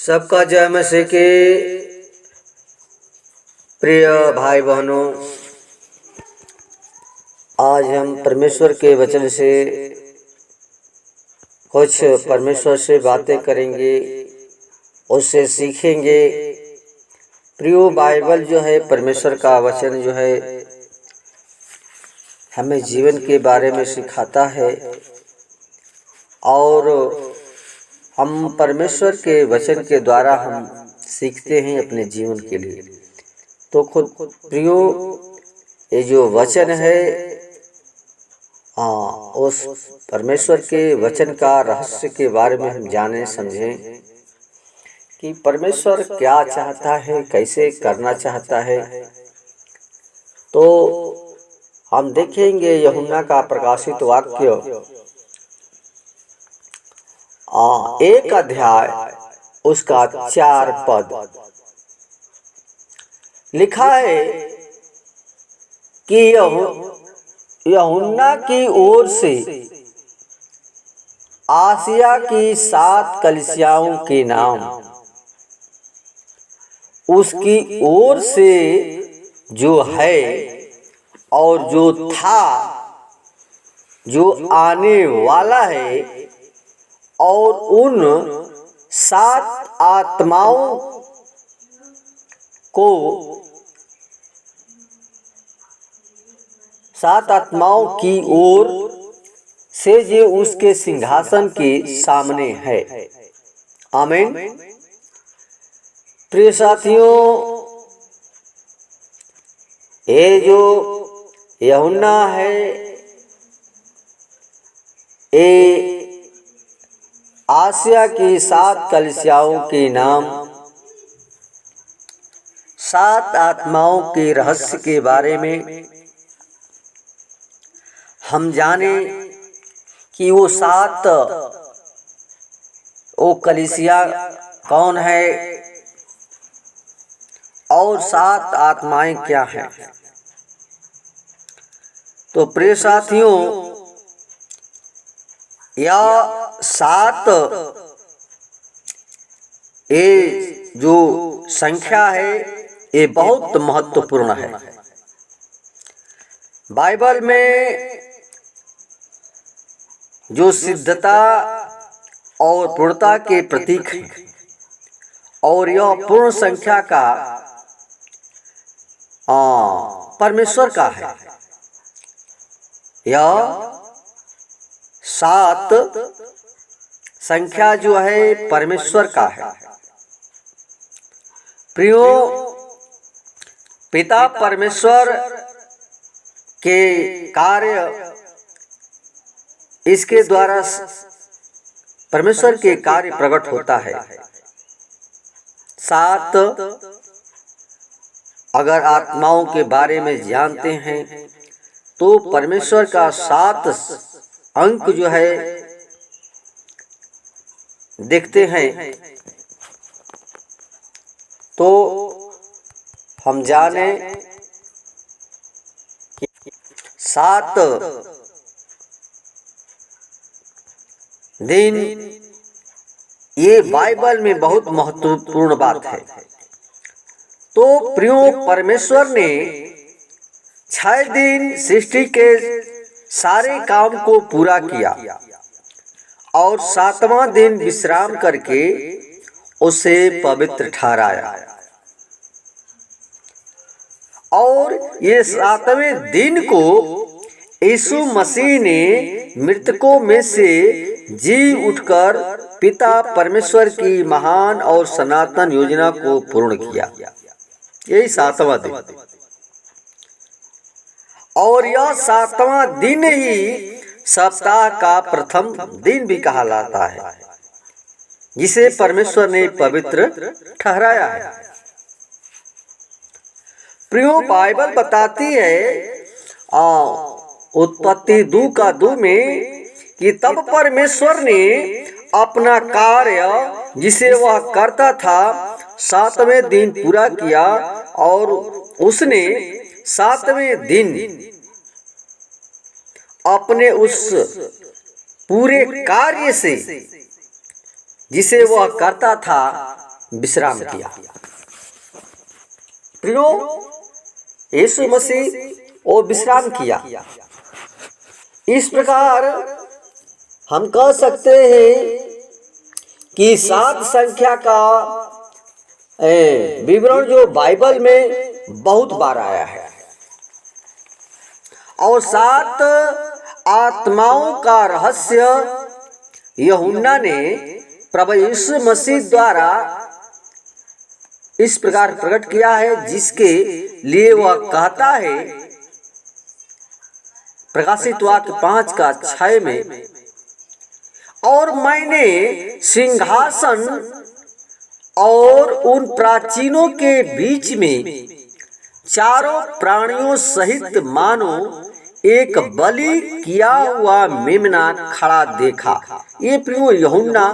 सबका जय मसीह के प्रिय भाई बहनों, आज हम परमेश्वर के वचन से कुछ परमेश्वर से बातें करेंगे, उससे सीखेंगे। प्रियो, बाइबल जो है, परमेश्वर का वचन जो है, हमें जीवन के बारे में सिखाता है और हम परमेश्वर के वचन के द्वारा हम सीखते हैं अपने जीवन के लिए। तो खुद प्रियो, ये जो वचन है, उस परमेश्वर के वचन का रहस्य के बारे में हम जाने समझें कि परमेश्वर क्या चाहता है, कैसे करना चाहता है। तो हम देखेंगे यूहन्ना का प्रकाशित वाक्य 1 अध्याय उसका 4 पद लिखा है कि यूहन्ना की ओर से आसिया की 7 कलीसियाओं के नाम, उसकी ओर से जो है और जो था, जो आने वाला है, और उन 7 आत्माओं को, 7 आत्माओं की ओर से जो उसके सिंहासन के सामने है। आमीन। प्रिय साथियों, ये जो यूहन्ना है, ये आसिया की 7 कलीसियाओं के नाम, 7 आत्माओं के रहस्य के बारे में हम जाने कि वो 7 वो कलीसिया कौन है और 7 आत्माएं क्या हैं। तो प्रिय साथियों, यह 7 ये जो संख्या है, ये बहुत महत्वपूर्ण है। बाइबल में जो सिद्धता और पूर्णता के प्रतीक है, और यह पूर्ण संख्या का परमेश्वर का है। यह 7 संख्या जो है परमेश्वर का है। प्रियो, पिता परमेश्वर के कार्य, इसके द्वारा परमेश्वर के कार्य प्रकट होता है। 7 अगर आत्माओं के बारे में जानते हैं तो परमेश्वर का 7 अंक जो है देखते हैं तो हम जाने कि 7 दिन ये बाइबल में बहुत महत्वपूर्ण बात है। तो प्रियो, परमेश्वर ने 6 दिन सृष्टि के सारे काम को पूरा किया और 7वां दिन विश्राम करके उसे पवित्र ठहराया। और ये 7वें दिन को यीशु मसीह ने मृतकों में से जी उठकर पिता परमेश्वर की महान और सनातन योजना को पूर्ण किया। यही 7वां दिन, और यह 7वां दिन ही सप्ताह का प्रथम दिन भी कहलाता है, जिसे परमेश्वर ने पवित्र ठहराया है। प्रियो, बाइबल बताती है उत्पत्ति 2:2 में कि तब परमेश्वर ने अपना कार्य जिसे वह करता था 7वें दिन पूरा किया, और उसने 7वें दिन अपने उस पूरे कार्य से जिसे वह करता था विश्राम किया। प्रियो, यीशु मसीह वो विश्राम किया। इस प्रकार हम कह सकते हैं कि 7 संख्या का विवरण जो बाइबल में बहुत बार आया है, और 7 आत्माओं का रहस्य यूहन्ना ने प्रभु यीशु मसीह द्वारा इस प्रकार प्रकट किया है, जिसके लिए वह कहता है प्रकाशित वाक्य 5:6 में, और मैंने सिंहासन और उन प्राचीनों के बीच में चारों प्राणियों सहित मानो एक बलि किया हुआ मेमना खड़ा देखा। ये प्रियो यूहन्ना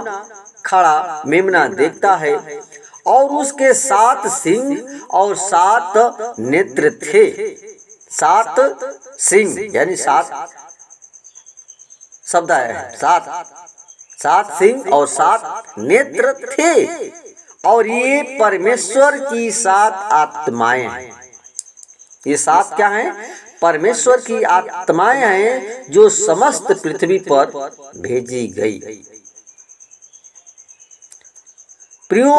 खड़ा मेमना देखता है, और उसके 7 सिंह और 7 नेत्र थे। 7 सिंह यानी 7 शब्द है, 7 सिंह और 7 नेत्र थे, और ये परमेश्वर की 7 आत्माएं हैं। ये 7 क्या हैं? परमेश्वर की आत्माएं हैं जो समस्त पृथ्वी पर भेजी गई। प्रियो,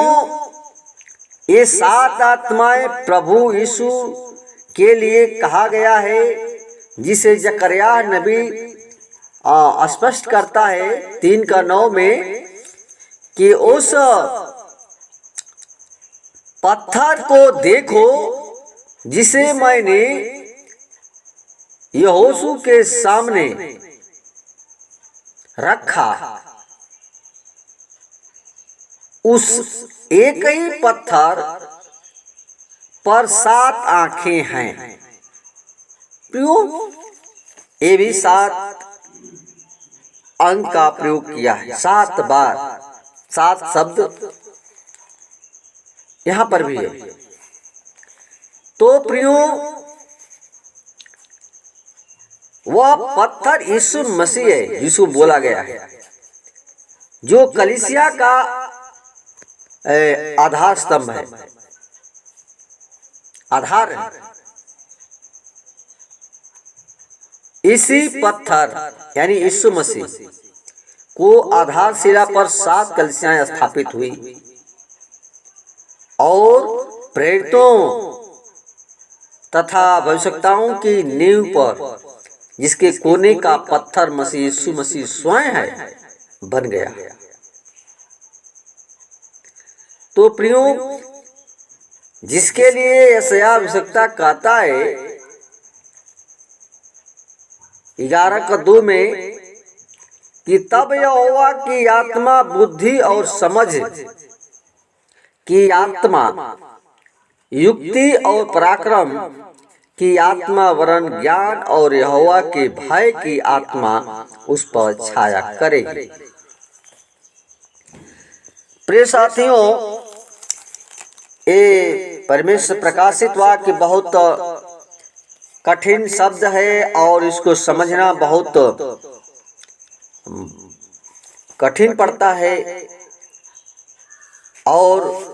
ये 7 आत्माएं प्रभु यीशु के लिए कहा गया है, जिसे जकरिया नबी स्पष्ट करता है 3:9 में कि उस पत्थर को देखो जिसे मैंने यहोशू के सामने रखा, उस एक ही पत्थर पर 7 आंखें हैं। प्रियो, ये भी 7 अंक का प्रयोग किया है, 7 बार 7 शब्द यहां पर भी है। तो प्रियो, वह पत्थर यीशु मसीह है, यीशु बोला गया है, जो कलीसिया का आधार स्तंभ है, आधार है। इसी पत्थर यानी यीशु मसीह को आधारशिला पर 7 कलीसियाएं स्थापित हुई, और प्रेरितों तथा भविष्यवक्ताओं की नींव पर, जिसके कोने का पत्थर मसीह यीशु मसीह स्वयं है, बन गया। तो प्रियो, जिसके लिए यशायाह भविष्यवक्ता कहता है 11:2 में कि तब यहोवा की आत्मा बुद्धि और समझ की आत्मा, युक्ति और पराक्रम की आत्मा, वरन ज्ञान और यहोवा के भय की आत्मा उस पर छाया करेगी। प्रिय साथियों, ये परमेश्वर प्रकाशित वाक्य बहुत कठिन शब्द है, और इसको समझना बहुत कठिन पड़ता है, और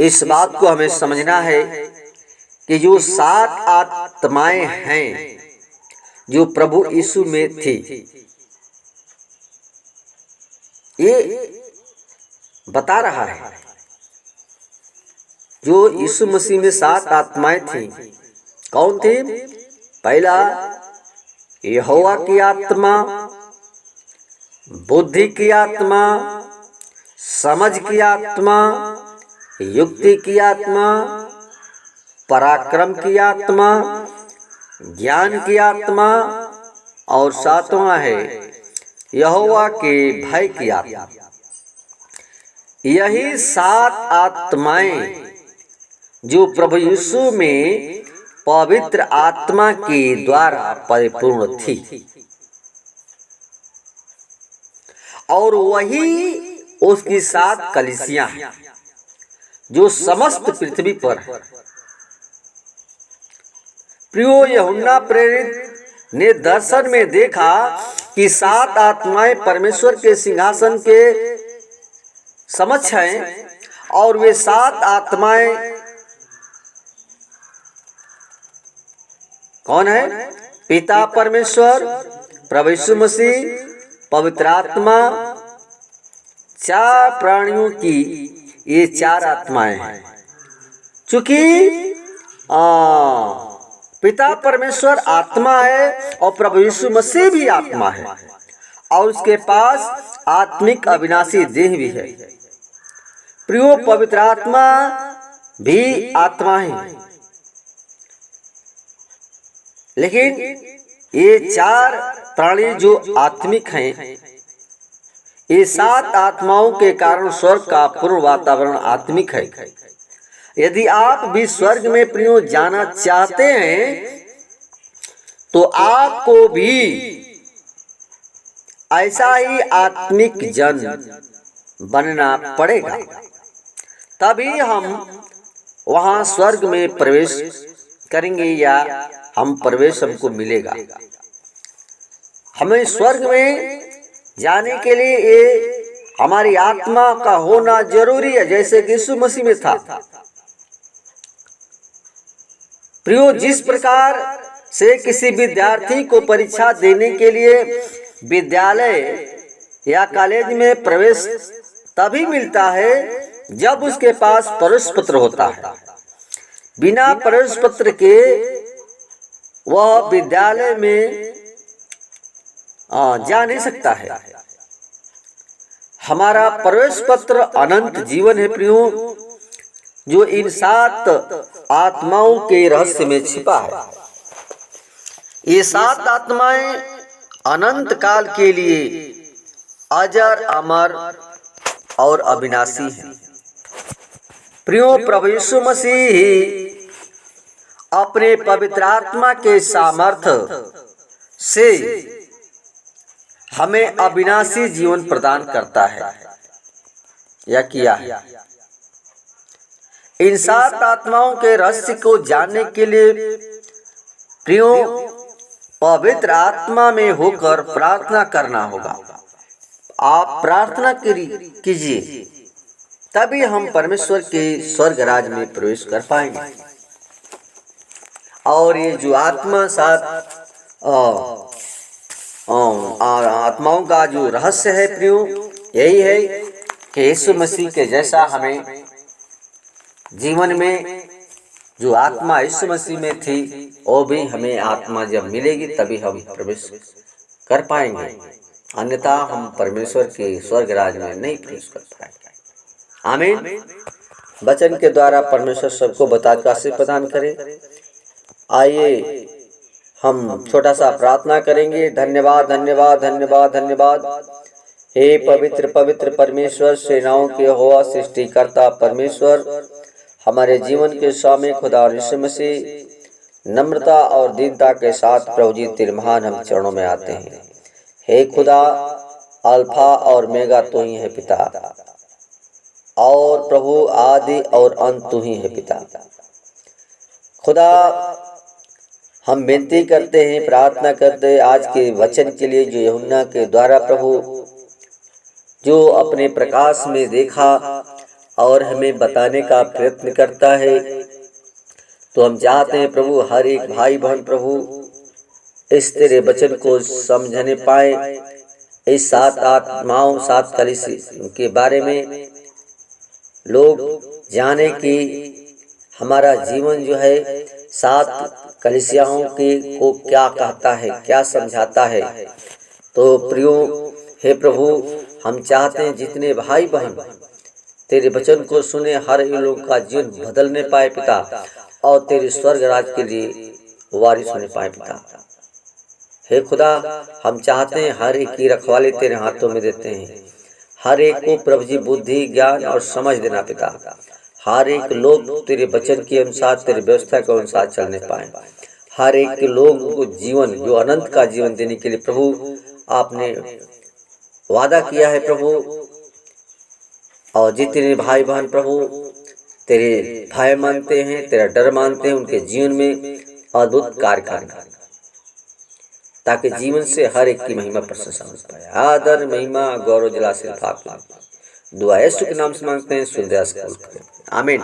इस बात को हमें समझना है कि जो 7 आत्माएं हैं जो प्रभु यीशु में थी, ये बता रहा है। जो यीशु मसीह में 7 आत्माएं थी, कौन थी? पहला यहोवा की आत्मा, बुद्धि की आत्मा, समझ की आत्मा, युक्ति की आत्मा, पराक्रम की आत्मा, ज्ञान की आत्मा, और 7वां है यहोवा के भय की आत्मा। यही 7 आत्माएं जो प्रभु यीशु में पवित्र आत्मा के द्वारा परिपूर्ण थी, और वही उसकी 7 कलीसियां हैं जो समस्त पृथ्वी पर है। प्रियो, यूहन्ना प्रेरित ने दर्शन में देखा कि 7 आत्माएं परमेश्वर के सिंहासन के समक्ष हैं और वे 7 आत्माएं कौन है? पिता परमेश्वर, प्रभु यीशु मसीह, पवित्र आत्मा, 4 प्राणियों की ये 4 आत्माएं हैं। चूंकि पिता परमेश्वर आत्मा है और प्रभु यीशु मसीह भी आत्मा है और उसके पास आत्मिक अविनाशी देह भी है। प्रियो, पवित्र आत्मा भी आत्मा है, लेकिन ये 4 प्राणी जो आत्मिक हैं, ये 7 आत्माओं के कारण स्वर्ग का पूर्ण वातावरण आत्मिक है। यदि आप भी स्वर्ग में प्रियो जाना चाहते हैं तो आपको भी ऐसा ही आत्मिक जन बनना पड़ेगा, तभी हम वहां स्वर्ग में प्रवेश करेंगे या हम प्रवेश हमको मिलेगा। हमें स्वर्ग में जाने के लिए ये हमारी आत्मा का होना जरूरी है, जैसे कि यीशु मसीह में था। प्रियो, जिस प्रकार से किसी विद्यार्थी को परीक्षा देने के लिए विद्यालय या कॉलेज में प्रवेश तभी मिलता है जब उसके पास प्रवेश पत्र होता है। बिना प्रवेश पत्र के वह विद्यालय में जा नहीं सकता है। हमारा प्रवेश पत्र अनंत जीवन है प्रियो, जो इन 7 आत्माओं के रहस्य में छिपा है। ये 7 आत्माएं अनंत काल के लिए अजर, अमर और अविनाशी हैं। प्रियो, प्रभु यीशु मसीह अपने पवित्र आत्मा के सामर्थ्य से हमें अविनाशी जीवन प्रदान करता है या किया है। इन 7 आत्माओं के रहस्य को जानने के लिए प्रियो पवित्र आत्मा में होकर प्रार्थना करना होगा। आप प्रार्थना कीजिए, तभी हम परमेश्वर के स्वर्ग राज में प्रवेश कर पाएंगे। और ये जो आत्मा 7 आत्माओं का जो रहस्य है प्रियो, यही है कि यीशु मसीह के जैसा हमें जीवन में जो आत्मा यीशु मसीह में थी, वो भी हमें आत्मा जब मिलेगी तभी हम प्रवेश कर पाएंगे, अन्यथा हम परमेश्वर के स्वर्ग राज में नहीं प्रवेश कर पाएंगे। आमीन। वचन के द्वारा परमेश्वर सबको बताकर आशीष प्रदान करे। आइए हम छोटा सा प्रार्थना करेंगे। धन्यवाद धन्यवाद धन्यवाद धन्यवाद। हे पवित्र पवित्र परमेश्वर, सेनाओं के यहोवा सृष्टिकर्ता परमेश्वर, हमारे जीवन के स्वामी खुदा यीशु मसीह, नम्रता और दीनता के साथ प्रभु जी तेरे महान हम चरणों में आते हैं। हे खुदा, अल्फा और मेगा तू ही है पिता, और प्रभु आदि और अंत तू ही है पिता। खुदा, हम विनती करते हैं, प्रार्थना करते हैं आज के वचन के लिए जो यूहन्ना के द्वारा प्रभु जो अपने प्रकाश में देखा और हमें बताने का प्रयत्न करता है, तो हम चाहते हैं प्रभु हर एक भाई बहन प्रभु इस तेरे वचन को समझने पाए। इस 7 आत्माओं 7 कलीसिया के बारे में लोग जाने कि हमारा जीवन जो है 7 कलीसियाओं के को क्या कहता है, क्या समझाता है। तो प्रियो, हे प्रभु, हम चाहते हैं जितने भाई बहन तेरे वचन को सुने, हर एक लोग का जीवन बदलने पाए पिता, और तेरे स्वर्ग राज के लिए वारिस होने पाए पिता। हे खुदा, हम चाहते हैं हर एक की रखवाली तेरे हाथों में देते हैं। हर एक को प्रभु जी बुद्धि, ज्ञान और समझ देना पिता। हर एक लोग तेरे वचन के अनुसार, तेरे व्यवस्था के अनुसार चलने पाए। हर एक लोग को जीवन जो अनंत का जीवन देने के लिए प्रभु आपने वादा किया है प्रभु। और जितने भाई बहन प्रभु तेरे भय मानते हैं, तेरा डर मानते हैं, उनके जीवन में अद्भुत कार्य करना, ताकि जीवन से हर एक की महिमा प्रशंसा हो पाए। आदर, महिमा, गौरव, जला सिर्फ आपको। दुआ यीशु के नाम से मांगते हैं, सूर्यदास कबूल करें। आमीन।